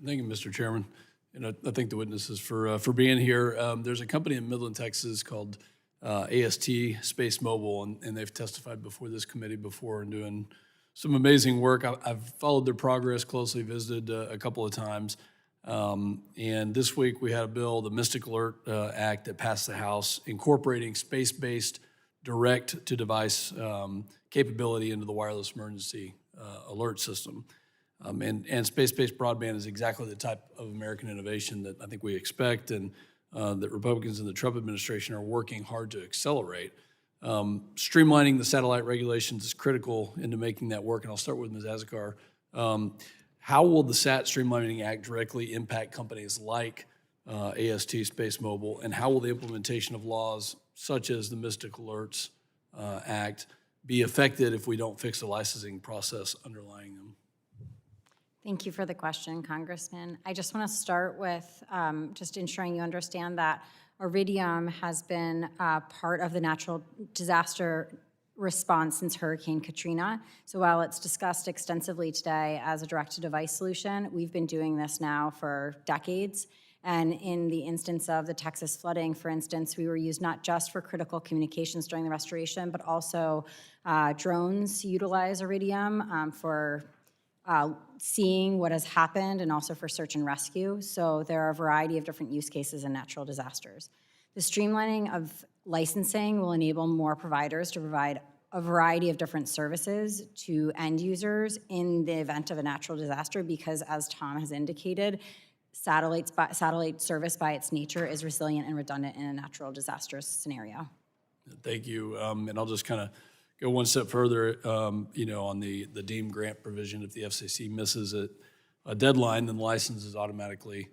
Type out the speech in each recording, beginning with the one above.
Thank you, Mr. Chairman. And I thank the witnesses for being here. There's a company in Midland, Texas called AST Space Mobile, and they've testified before this committee before and doing some amazing work. I've followed their progress closely, visited a couple of times. And this week we had a bill, the Mystic Alert Act, that passed the House, incorporating space-based direct-to-device capability into the wireless emergency alert system. And space-based broadband is exactly the type of American innovation that I think we expect and that Republicans in the Trump administration are working hard to accelerate. Streamlining the satellite regulations is critical into making that work, and I'll start with Ms. Azocar. How will the SAT Streamlining Act directly impact companies like AST SpaceMobile, and how will the implementation of laws such as the Mystic Alerts Act be affected if we don't fix the licensing process underlying them? Thank you for the question, Congressman. I just want to start with just ensuring you understand that Iridium has been part of the natural disaster response since Hurricane Katrina. So while it's discussed extensively today as a direct-to-device solution, we've been doing this now for decades. And in the instance of the Texas flooding, for instance, we were used not just for critical communications during the restoration, but also drones utilize Iridium for seeing what has happened and also for search and rescue. So there are a variety of different use cases in natural disasters. The streamlining of licensing will enable more providers to provide a variety of different services to end users in the event of a natural disaster because, as Tom has indicated, satellite service by its nature is resilient and redundant in a natural disaster scenario. Thank you. And I'll just kind of go one step further, on the deemed grant provision. If the FCC misses a deadline, then the license is automatically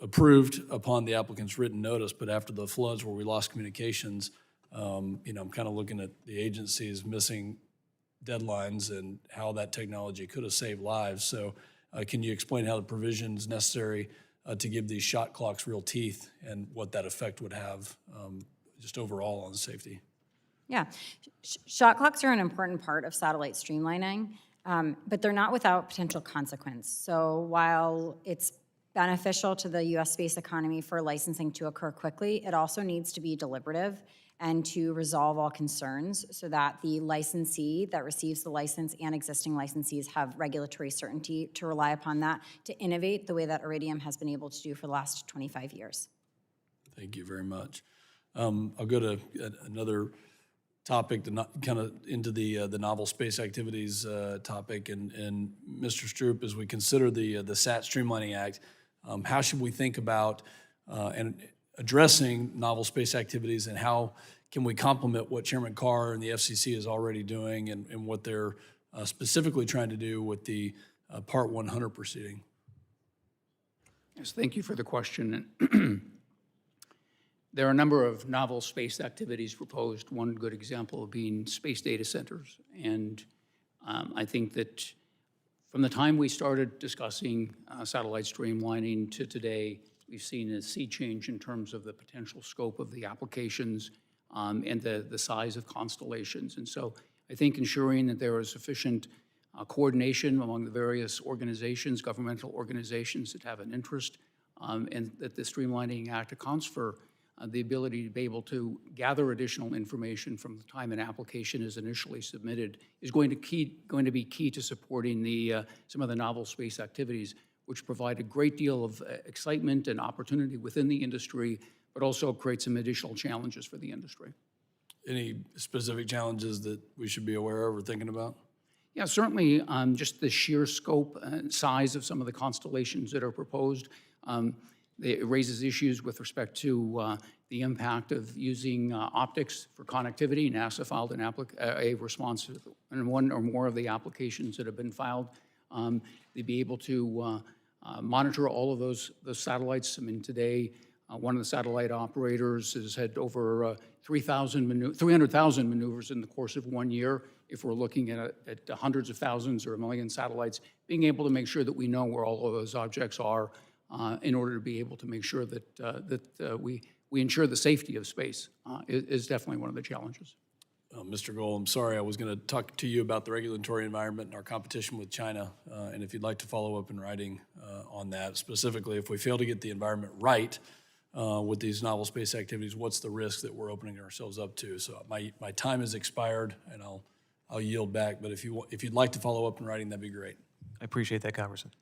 approved upon the applicant's written notice. But after the floods where we lost communications, I'm kind of looking at the agencies missing deadlines and how that technology could have saved lives. So can you explain how the provisions necessary to give these shot clocks real teeth and what that effect would have just overall on safety? Yeah, shot clocks are an important part of satellite streamlining, but they're not without potential consequence. So while it's beneficial to the U.S. space economy for licensing to occur quickly, it also needs to be deliberative and to resolve all concerns so that the licensee that receives the license and existing licensees have regulatory certainty to rely upon that to innovate the way that Iridium has been able to do for the last 25 years. Thank you very much. I'll go to another topic, kind of into the novel space activities topic, and Mr. Stroop, as we consider the SAT Streamlining Act, how should we think about and addressing novel space activities, and how can we complement what Chairman Carr and the FCC is already doing and what they're specifically trying to do with the Part 100 proceeding? Yes, thank you for the question. There are a number of novel space activities proposed, one good example being space data centers. And I think that from the time we started discussing satellite streamlining to today, we've seen a sea change in terms of the potential scope of the applications and the size of constellations. And so I think ensuring that there is sufficient coordination among the various organizations, governmental organizations that have an interest, and that the Streamlining Act accounts for the ability to be able to gather additional information from the time an application is initially submitted is going to be key to supporting some of the novel space activities, which provide a great deal of excitement and opportunity within the industry, but also create some additional challenges for the industry. Any specific challenges that we should be aware of or thinking about? Yeah, certainly just the sheer scope and size of some of the constellations that are proposed. It raises issues with respect to the impact of using optics for connectivity. NASA filed a response in one or more of the applications that have been filed. They'd be able to monitor all of those satellites. I mean, today, one of the satellite operators has had over 300,000 maneuvers in the course of 1 year. If we're looking at hundreds of thousands or a million satellites, being able to make sure that we know where all of those objects are in order to be able to make sure that we ensure the safety of space is definitely one of the challenges. Mr. Gold, I'm sorry, I was going to talk to you about the regulatory environment and our competition with China, and if you'd like to follow up in writing on that, specifically if we fail to get the environment right with these novel space activities, what's the risk that we're opening ourselves up to? So my time has expired, and I'll yield back, but if you'd like to follow up in writing, that'd be great. I appreciate that, Congressman.